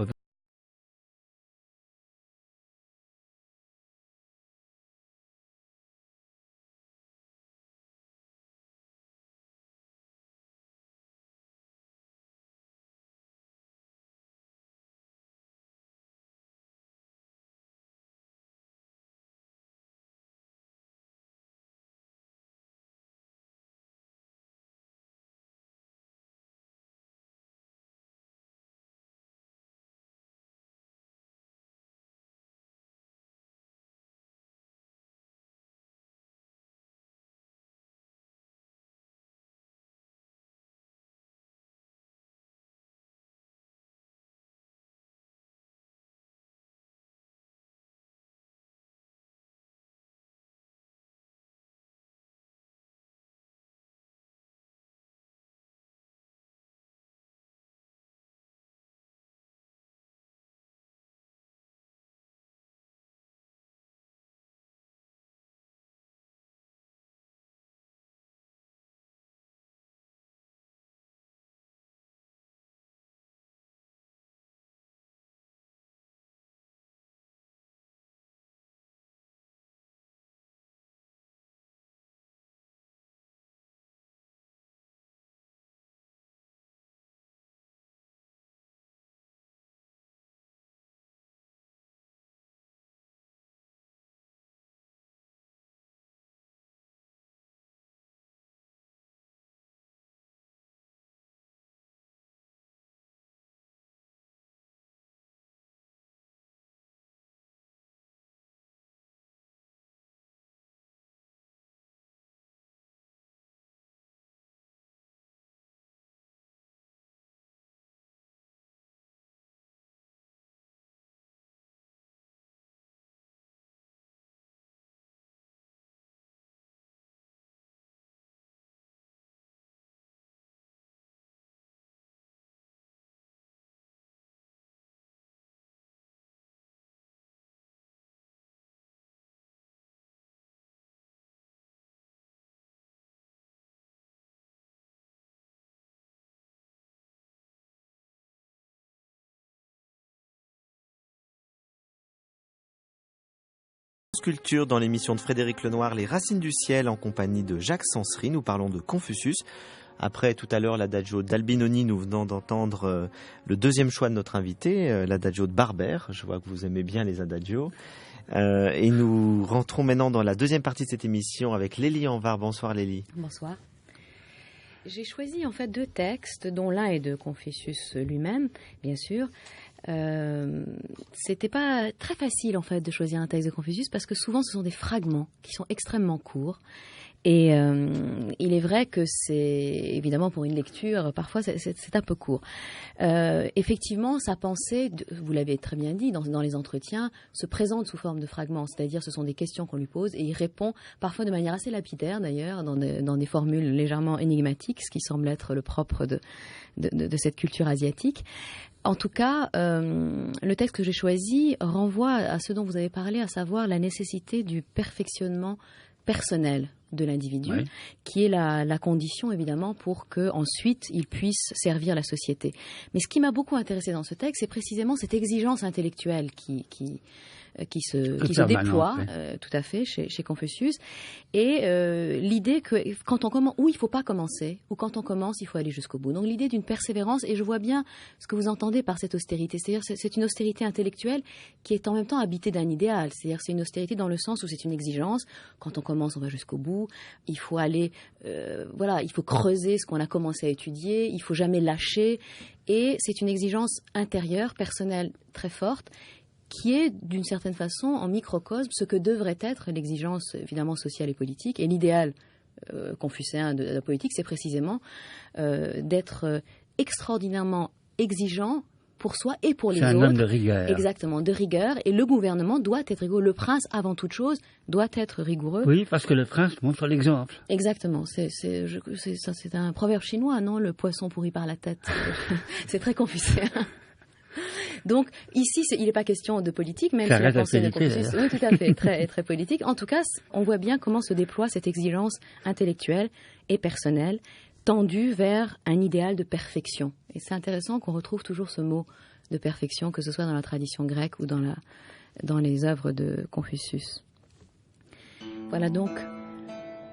Culture dans l'émission de Frédéric Lenoir, Les Racines du Ciel, en compagnie de Jacques Sansery. Nous parlons de Confucius. Après tout à l'heure l'adagio d'Albinoni, nous venons d'entendre le deuxième choix de notre invité, l'adagio de Barber. Je vois que vous aimez bien les adagios. Et nous rentrons maintenant dans la deuxième partie de cette émission avec Lélie Anvar. Bonsoir Lélie. Bonsoir. J'ai choisi en fait deux textes, dont l'un est de Confucius lui-même, bien sûr. C'était pas très facile en fait de choisir un texte de Confucius parce que souvent ce sont des fragments qui sont extrêmement courts. Et il est vrai que c'est, évidemment, pour une lecture, parfois c'est un peu court. Effectivement, sa pensée, vous l'avez très bien dit, dans les entretiens, se présente sous forme de fragments, c'est-à-dire ce sont des questions qu'on lui pose et il répond parfois de manière assez lapidaire d'ailleurs, dans des formules légèrement énigmatiques, ce qui semble être le propre de cette culture asiatique. En tout cas, le texte que j'ai choisi renvoie à ce dont vous avez parlé, à savoir la nécessité du perfectionnement personnel de l'individu, oui, qui est la condition évidemment pour que ensuite il puisse servir la société. Mais ce qui m'a beaucoup intéressé dans ce texte, c'est précisément cette exigence intellectuelle qui qui se déploie tout à fait chez Confucius. Et l'idée que quand on commence, ou il ne faut pas commencer, ou quand on commence, il faut aller jusqu'au bout. Donc l'idée d'une persévérance, et je vois bien ce que vous entendez par cette austérité. C'est-à-dire c'est une austérité intellectuelle qui est en même temps habitée d'un idéal. C'est-à-dire c'est une austérité dans le sens où c'est une exigence. Quand on commence, on va jusqu'au bout. Il faut aller, il faut creuser ce qu'on a commencé à étudier. Il ne faut jamais lâcher. Et c'est une exigence intérieure, personnelle, très forte, qui est d'une certaine façon en microcosme ce que devrait être l'exigence évidemment sociale et politique. Et l'idéal confucéen de la politique, c'est précisément d'être extraordinairement exigeant pour soi et pour les autres. C'est un homme de rigueur. Exactement, de rigueur. Et le gouvernement doit être rigoureux. Le prince, avant toute chose, doit être rigoureux. Oui, parce que le prince montre l'exemple. Exactement. C'est un proverbe chinois, non? Le poisson pourri par la tête. C'est très confucéen. Donc, ici, il n'est pas question de politique, même si la pensée de Confucius... Oui, tout à fait, très, très politique. En tout cas, on voit bien comment se déploie cette exigence intellectuelle et personnelle tendue vers un idéal de perfection. Et c'est intéressant qu'on retrouve toujours ce mot de perfection, que ce soit dans la tradition grecque ou dans les œuvres de Confucius. Voilà donc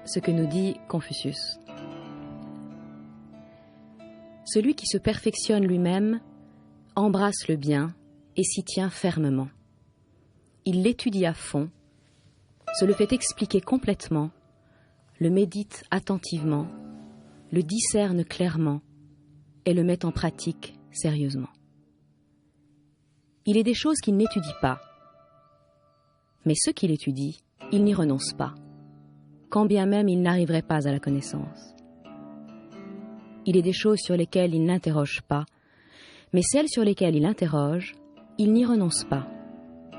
ce que nous dit Confucius. Celui qui se perfectionne lui-même embrasse le bien et s'y tient fermement. Il l'étudie à fond, se le fait expliquer complètement, le médite attentivement, le discerne clairement et le met en pratique sérieusement. Il est des choses qu'il n'étudie pas, mais ce qu'il étudie, il n'y renonce pas, quand bien même il n'arriverait pas à la connaissance. Il est des choses sur lesquelles il n'interroge pas, mais celles sur lesquelles il interroge, il n'y renonce pas,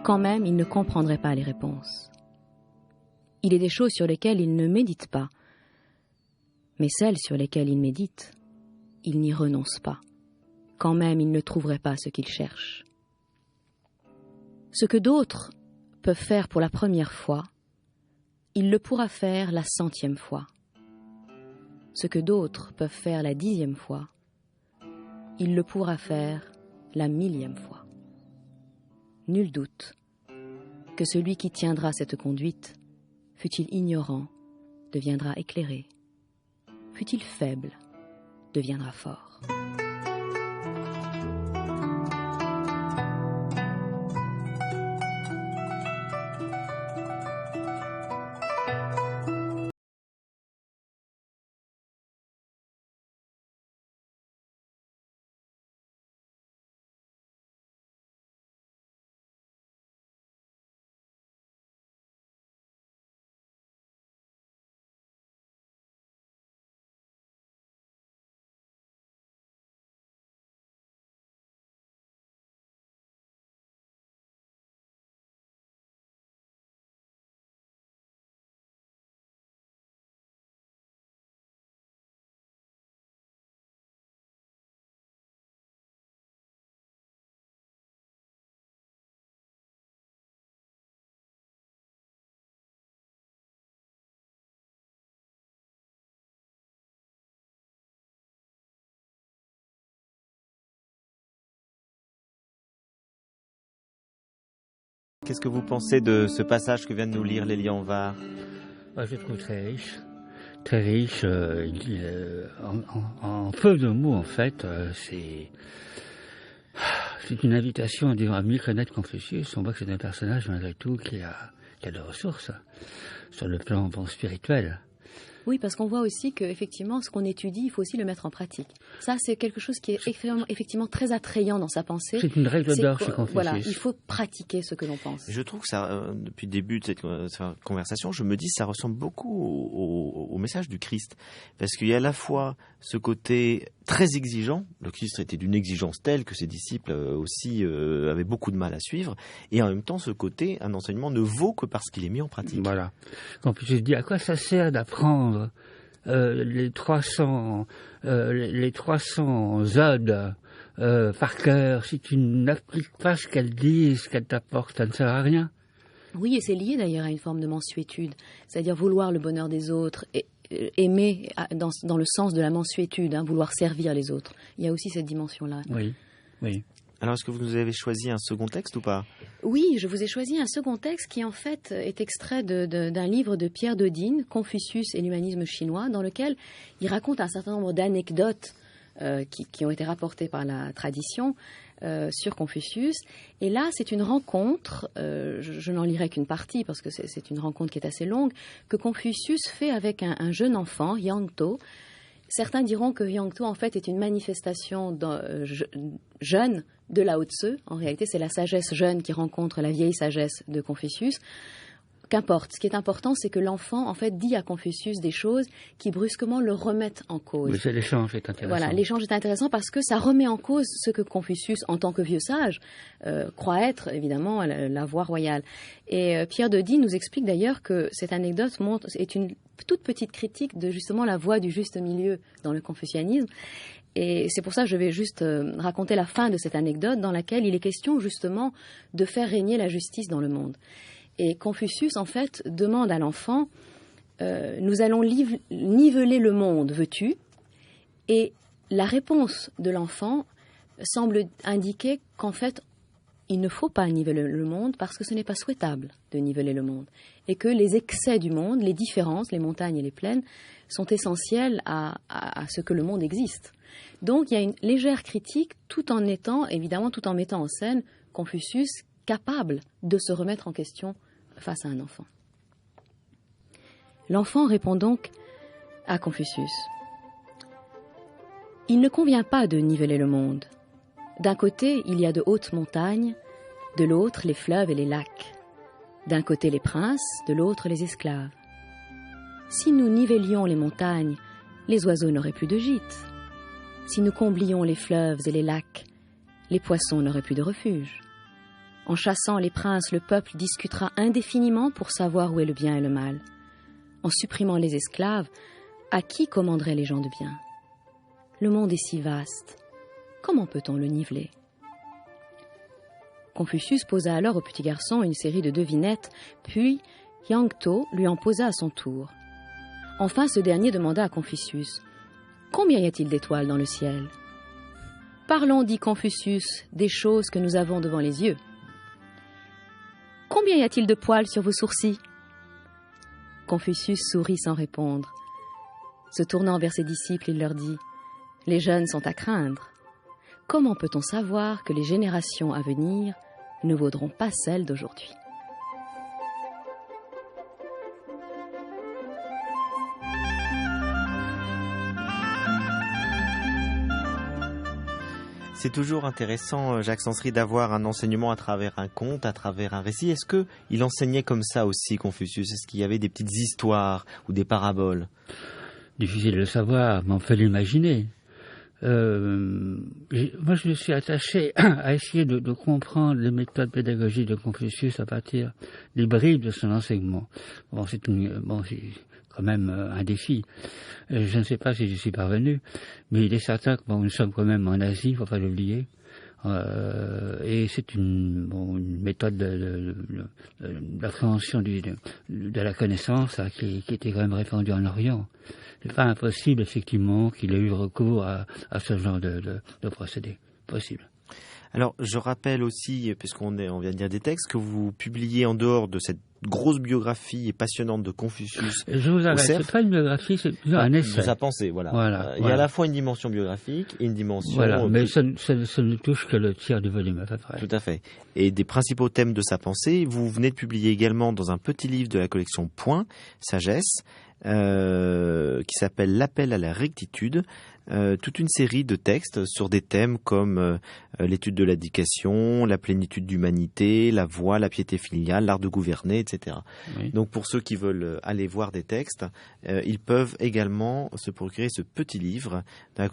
quand même il ne comprendrait pas les réponses. Il est des choses sur lesquelles il ne médite pas, mais celles sur lesquelles il médite, il n'y renonce pas, quand même il ne trouverait pas ce qu'il cherche. Ce que d'autres peuvent faire pour la première fois, il le pourra faire la 100e fois. Ce que d'autres peuvent faire la 10e fois, il le pourra faire la 1000e fois. Nul doute que celui qui tiendra cette conduite, fût-il ignorant, deviendra éclairé, fût-il faible, deviendra fort. Qu'est-ce que vous pensez de ce passage que vient de nous lire Lélian Var? Je trouve très riche. En peu de mots, en fait, c'est une invitation à mieux connaître Confucius. On voit que c'est un personnage, malgré tout, qui a de ressources sur le plan spirituel. Oui, parce qu'on voit aussi qu'effectivement, ce qu'on étudie, il faut aussi le mettre en pratique. Ça, c'est quelque chose qui est effectivement très attrayant dans sa pensée. C'est une règle d'or chez Confucius. Voilà, il faut pratiquer ce que l'on pense. Je trouve que ça, depuis le début de cette conversation, je me dis que ça ressemble beaucoup au message du Christ. Parce qu'il y a à la fois ce côté très exigeant, le Christ était d'une exigence telle que ses disciples aussi avaient beaucoup de mal à suivre, et en même temps ce côté, un enseignement ne vaut que parce qu'il est mis en pratique. Voilà. Confucius dit, à quoi ça sert d'apprendre les 300 odes par cœur si tu n'appliques pas ce qu'elles disent, ce qu'elles t'apportent, ça ne sert à rien. Oui, et c'est lié d'ailleurs à une forme de mansuétude, c'est-à-dire vouloir le bonheur des autres, et aimer dans le sens de la mansuétude, vouloir servir les autres. Il y a aussi cette dimension-là. Oui. Alors, est-ce que vous nous avez choisi un second texte ou pas? Oui, je vous ai choisi un second texte qui en fait est extrait d'un livre de Pierre Dodine, Confucius et l'humanisme chinois, dans lequel il raconte un certain nombre d'anecdotes qui ont été rapportées par la tradition sur Confucius. Et là, c'est une rencontre, je n'en lirai qu'une partie parce que c'est une rencontre qui est assez longue, que Confucius fait avec un jeune enfant, Yang To. Certains diront que Yang To, en fait, est une manifestation jeune de Lao Tzu. En réalité, c'est la sagesse jeune qui rencontre la vieille sagesse de Confucius. Qu'importe. Ce qui est important, c'est que l'enfant, en fait, dit à Confucius des choses qui brusquement le remettent en cause. Mais l'échange est intéressant. Voilà, l'échange est intéressant parce que ça remet en cause ce que Confucius, en tant que vieux sage, croit être, évidemment, la voie royale. Et Pierre Dodine nous explique d'ailleurs que cette anecdote est une toute petite critique de justement la voie du juste milieu dans le confucianisme. Et c'est pour ça que je vais juste raconter la fin de cette anecdote dans laquelle il est question justement de faire régner la justice dans le monde. Et Confucius, en fait, demande à l'enfant nous allons niveler le monde, veux-tu? Et la réponse de l'enfant semble indiquer qu'en fait, il ne faut pas niveler le monde parce que ce n'est pas souhaitable de niveler le monde. Et que les excès du monde, les différences, les montagnes et les plaines, sont essentielles à ce que le monde existe. Donc il y a une légère critique tout en mettant en scène Confucius capable de se remettre en question face à un enfant. L'enfant répond donc à Confucius. Il ne convient pas de niveler le monde. D'un côté, il y a de hautes montagnes, de l'autre, les fleuves et les lacs. D'un côté, les princes, de l'autre, les esclaves. Si nous nivellions les montagnes, les oiseaux n'auraient plus de gîte. Si nous comblions les fleuves et les lacs, les poissons n'auraient plus de refuge. En chassant les princes, le peuple discutera indéfiniment pour savoir où est le bien et le mal. En supprimant les esclaves, à qui commanderaient les gens de bien? Le monde est si vaste. Comment peut-on le niveler? Confucius posa alors au petit garçon une série de devinettes, puis Yang To lui en posa à son tour. Enfin, ce dernier demanda à Confucius « Combien y a-t-il d'étoiles dans le ciel ?» « Parlons, dit Confucius, des choses que nous avons devant les yeux. » « Combien y a-t-il de poils sur vos sourcils ?» Confucius sourit sans répondre. Se tournant vers ses disciples, il leur dit « Les jeunes sont à craindre. Comment peut-on savoir que les générations à venir ne vaudront pas celles d'aujourd'hui ?» C'est toujours intéressant, Jacques Sansery, d'avoir un enseignement à travers un conte, à travers un récit. Est-ce qu'il enseignait comme ça aussi, Confucius? Est-ce qu'il y avait des petites histoires ou des paraboles? Difficile de le savoir, mais on peut l'imaginer. Moi, je me suis attaché à essayer de comprendre les méthodes pédagogiques de Confucius à partir des bribes de son enseignement. C'est quand même un défi. Je ne sais pas si j'y suis parvenu, mais il est certain que nous sommes quand même en Asie, il ne faut pas l'oublier. Et c'est une méthode d'appréhension de la connaissance qui était quand même répandue en Orient. C'est pas impossible, effectivement, qu'il ait eu recours à ce genre de procédé. Possible. Alors, je rappelle aussi, puisqu'on vient de dire des textes, que vous publiez en dehors de cette grosse biographie et passionnante de Confucius. Je vous arrête, c'est pas une biographie, c'est un essai. De sa pensée, voilà. Il y a à la fois une dimension biographique et une dimension... Voilà, mais ça ne touche que le tiers du volume, à peu près. Tout à fait. Et des principaux thèmes de sa pensée, vous venez de publier également dans un petit livre de la collection Point, Sagesse, qui s'appelle L'appel à la rectitude, toute une série de textes sur des thèmes comme l'étude de l'éducation, la plénitude d'humanité, la voie, la piété filiale, l'art de gouverner, etc. Oui. Donc pour ceux qui veulent aller voir des textes, ils peuvent également se procurer ce petit livre de la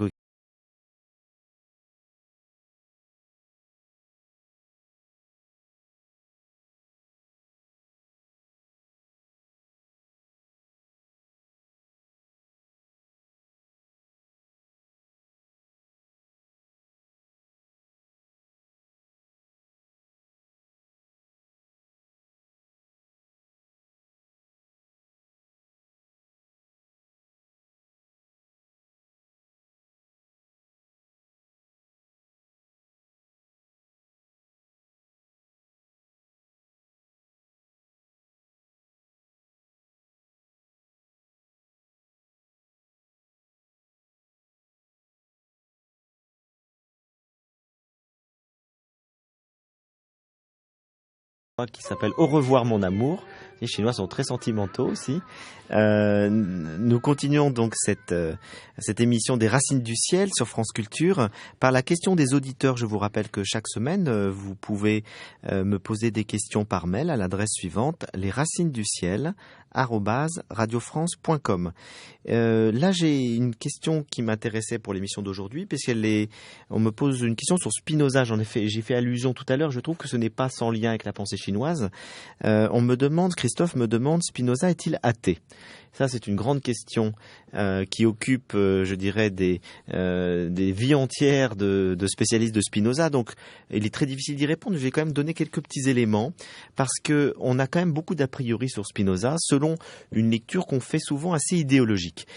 qui s'appelle Au revoir mon amour. Les Chinois sont très sentimentaux aussi. Nous continuons donc cette émission des Racines du ciel sur France Culture par la question des auditeurs. Je vous rappelle que chaque semaine, vous pouvez me poser des questions par mail à l'adresse suivante, lesracinesduciel@radiofrance.com. Là, j'ai une question qui m'intéressait pour l'émission d'aujourd'hui, on me pose une question sur Spinoza. J'ai fait allusion tout à l'heure. Je trouve que ce n'est pas sans lien avec la pensée chinoise. Christophe me demande, Spinoza est-il athée ? Ça, c'est une grande question qui occupe, je dirais, des vies entières de spécialistes de Spinoza. Donc, il est très difficile d'y répondre. Je vais quand même donner quelques petits éléments parce que on a quand même beaucoup d'a priori sur Spinoza selon une lecture qu'on fait souvent assez idéologique.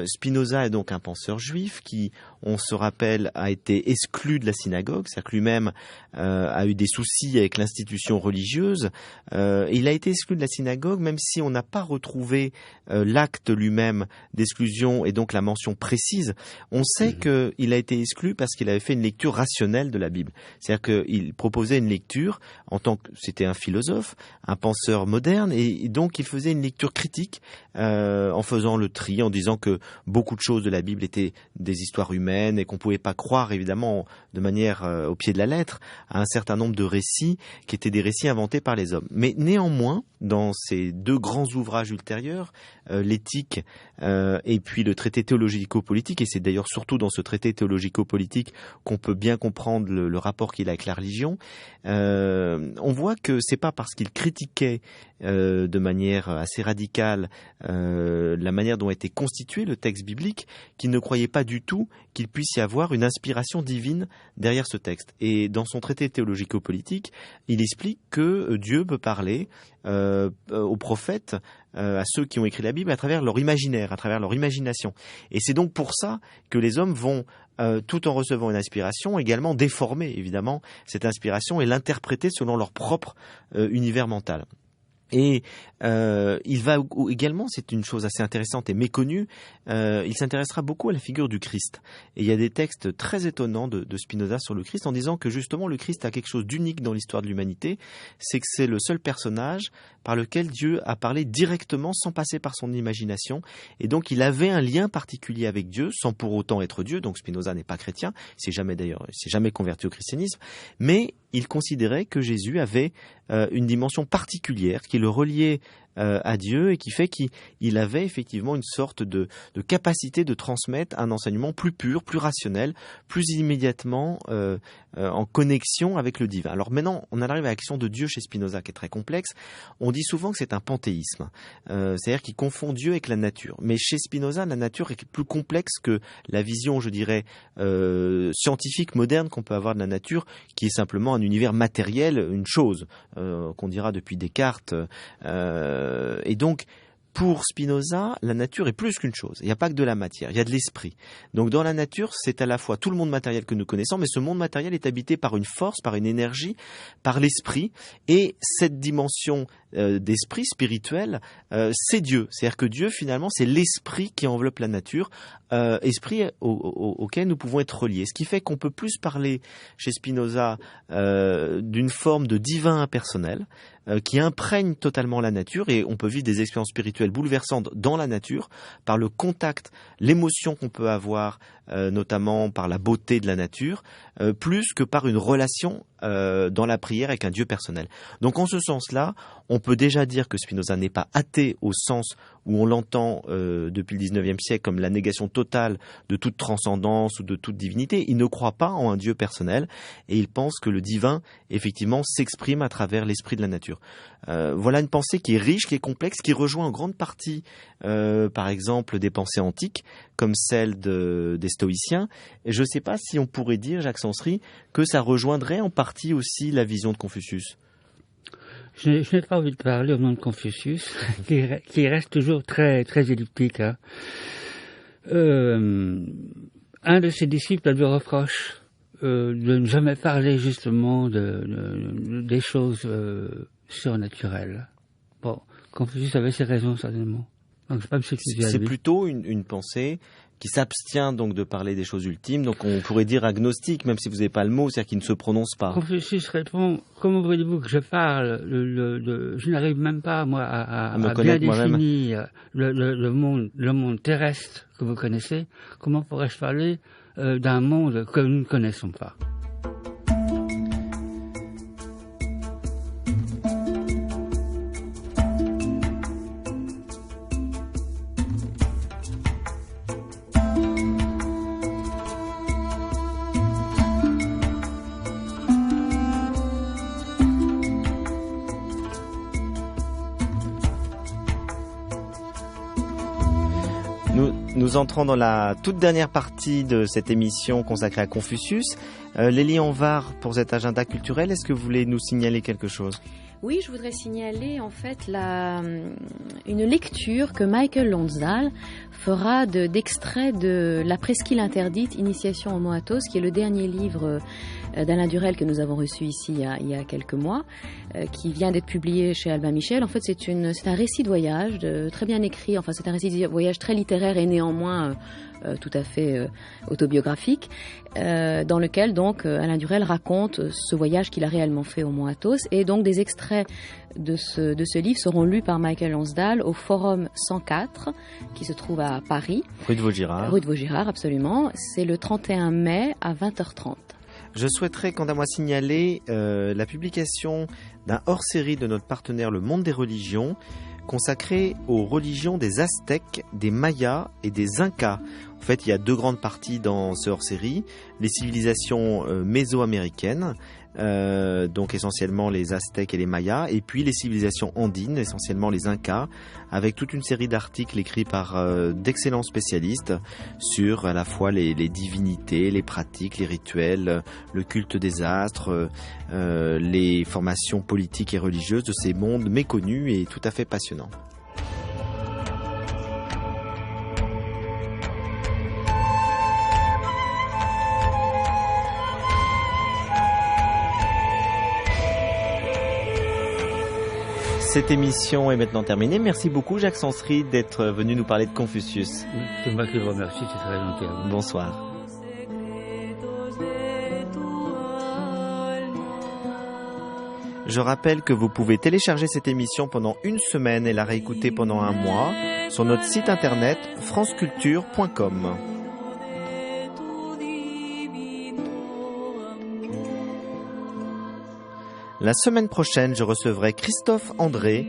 Spinoza est donc un penseur juif qui, on se rappelle, a été exclu de la synagogue, c'est-à-dire que lui-même a eu des soucis avec l'institution religieuse. Il a été exclu de la synagogue, même si on n'a pas retrouvé l'acte lui-même d'exclusion et donc la mention précise. On sait qu'il a été exclu parce qu'il avait fait une lecture rationnelle de la Bible. C'est-à-dire qu'il proposait une lecture en tant que c'était un philosophe, un penseur moderne, et donc il faisait une lecture critique en faisant le tri, en disant que beaucoup de choses de la Bible étaient des histoires humaines et qu'on pouvait pas croire évidemment de manière au pied de la lettre à un certain nombre de récits qui étaient des récits inventés par les hommes. Mais néanmoins, dans ces deux grands ouvrages ultérieurs, l'éthique et puis le traité théologico-politique, et c'est d'ailleurs surtout dans ce traité théologico-politique qu'on peut bien comprendre le rapport qu'il a avec la religion, on voit que c'est pas parce qu'il critiquait de manière assez radicale la manière dont était constitué le texte biblique qu'il ne croyait pas du tout qu'il puisse y avoir une inspiration divine derrière ce texte. Et dans son traité théologico-politique, il explique que Dieu peut parler aux prophètes, à ceux qui ont écrit la Bible, à travers leur imaginaire, à travers leur imagination. Et c'est donc pour ça que les hommes vont, tout en recevant une inspiration, également déformer, évidemment, cette inspiration et l'interpréter selon leur propre univers mental. Et il va également, c'est une chose assez intéressante et méconnue, il s'intéressera beaucoup à la figure du Christ. Et il y a des textes très étonnants de Spinoza sur le Christ en disant que justement le Christ a quelque chose d'unique dans l'histoire de l'humanité, c'est que c'est le seul personnage par lequel Dieu a parlé directement sans passer par son imagination. Et donc il avait un lien particulier avec Dieu sans pour autant être Dieu. Donc Spinoza n'est pas chrétien, il s'est jamais converti au christianisme, mais il considérait que Jésus avait une dimension particulière qui le reliait à Dieu et qui fait qu'il avait effectivement une sorte de capacité de transmettre un enseignement plus pur, plus rationnel, plus immédiatement en connexion avec le divin. Alors maintenant, on arrive à la question de Dieu chez Spinoza qui est très complexe. On dit souvent que c'est un panthéisme, c'est-à-dire qu'il confond Dieu avec la nature. Mais chez Spinoza, la nature est plus complexe que la vision, je dirais, scientifique moderne qu'on peut avoir de la nature, qui est simplement un univers matériel, une chose qu'on dira depuis Descartes. Et donc, pour Spinoza, la nature est plus qu'une chose. Il n'y a pas que de la matière, il y a de l'esprit. Donc dans la nature, c'est à la fois tout le monde matériel que nous connaissons, mais ce monde matériel est habité par une force, par une énergie, par l'esprit. Et cette dimension d'esprit spirituel, c'est Dieu. C'est-à-dire que Dieu, finalement, c'est l'esprit qui enveloppe la nature, esprit auquel nous pouvons être reliés. Ce qui fait qu'on peut plus parler chez Spinoza d'une forme de divin impersonnel, qui imprègne totalement la nature, et on peut vivre des expériences spirituelles bouleversantes dans la nature par le contact, l'émotion qu'on peut avoir, notamment par la beauté de la nature, plus que par une relation dans la prière avec un Dieu personnel. Donc en ce sens-là, on peut déjà dire que Spinoza n'est pas athée au sens où on l'entend depuis le XIXe siècle comme la négation totale de toute transcendance ou de toute divinité. Il ne croit pas en un Dieu personnel et il pense que le divin, effectivement, s'exprime à travers l'esprit de la nature. Voilà une pensée qui est riche, qui est complexe, qui rejoint en grande partie, par exemple, des pensées antiques, comme celle des stoïciens. Et je ne sais pas si on pourrait dire, Jacques Sansery, que ça rejoindrait en partie aussi la vision de Confucius. Je n'ai pas envie de parler au nom de Confucius, qui reste toujours très, très elliptique. Hein. Un de ses disciples lui reproche de ne jamais parler justement des choses surnaturelles. Bon, Confucius avait ses raisons certainement. Donc, c'est pas me substituer à C'est lui. plutôt une pensée qui s'abstient donc de parler des choses ultimes. Donc on pourrait dire agnostique, même si vous n'avez pas le mot, c'est-à-dire qu'il ne se prononce pas. Confucius répond, comment voulez-vous que je parle je n'arrive même pas, moi, à me bien connaître moi-même. définir le monde terrestre que vous connaissez. Comment pourrais-je parler d'un monde que nous ne connaissons pas? Nous entrons dans la toute dernière partie de cette émission consacrée à Confucius. Lélie Anvar, pour cet agenda culturel, est-ce que vous voulez nous signaler quelque chose? Oui, je voudrais signaler en fait une lecture que Michael Lonsdale fera d'extraits de La Presqu'île interdite, Initiation Homo Athos, qui est le dernier livre d'Alain Durel que nous avons reçu ici il y a quelques mois, qui vient d'être publié chez Albin Michel. En fait, c'est un récit de voyage très bien écrit. Enfin, c'est un récit de voyage très littéraire et néanmoins tout à fait autobiographique, dans lequel donc Alain Durel raconte ce voyage qu'il a réellement fait au Mont Athos, et donc des extraits de ce livre seront lus par Michael Lonsdale au Forum 104 qui se trouve à Paris. Rue de Vaugirard. Rue de Vaugirard, absolument. C'est le 31 mai à 20h30. Je souhaiterais, quant à moi, signaler la publication d'un hors-série de notre partenaire Le Monde des Religions, consacré aux religions des Aztèques, des Mayas et des Incas. En fait, il y a deux grandes parties dans ce hors-série. Les civilisations mésoaméricaines, donc essentiellement les Aztèques et les Mayas, et puis les civilisations andines, essentiellement les Incas, avec toute une série d'articles écrits par d'excellents spécialistes sur à la fois les divinités, les pratiques, les rituels, le culte des astres, les formations politiques et religieuses de ces mondes méconnus et tout à fait passionnants. Cette émission est maintenant terminée. Merci beaucoup Jacques Sansery d'être venu nous parler de Confucius. C'est moi qui vous remercie, c'est très gentil à vous. Bonsoir. Je rappelle que vous pouvez télécharger cette émission pendant une semaine et la réécouter pendant un mois sur notre site internet franceculture.com. La semaine prochaine, je recevrai Christophe André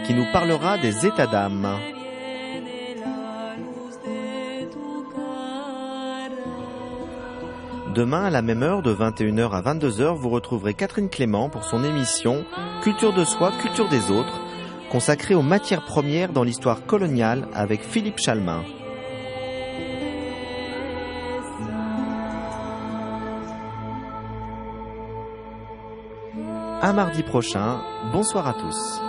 qui nous parlera des états d'âme. Demain, à la même heure, de 21h à 22h, vous retrouverez Catherine Clément pour son émission Culture de soi, culture des autres, consacrée aux matières premières dans l'histoire coloniale avec Philippe Chalmin. À mardi prochain, bonsoir à tous.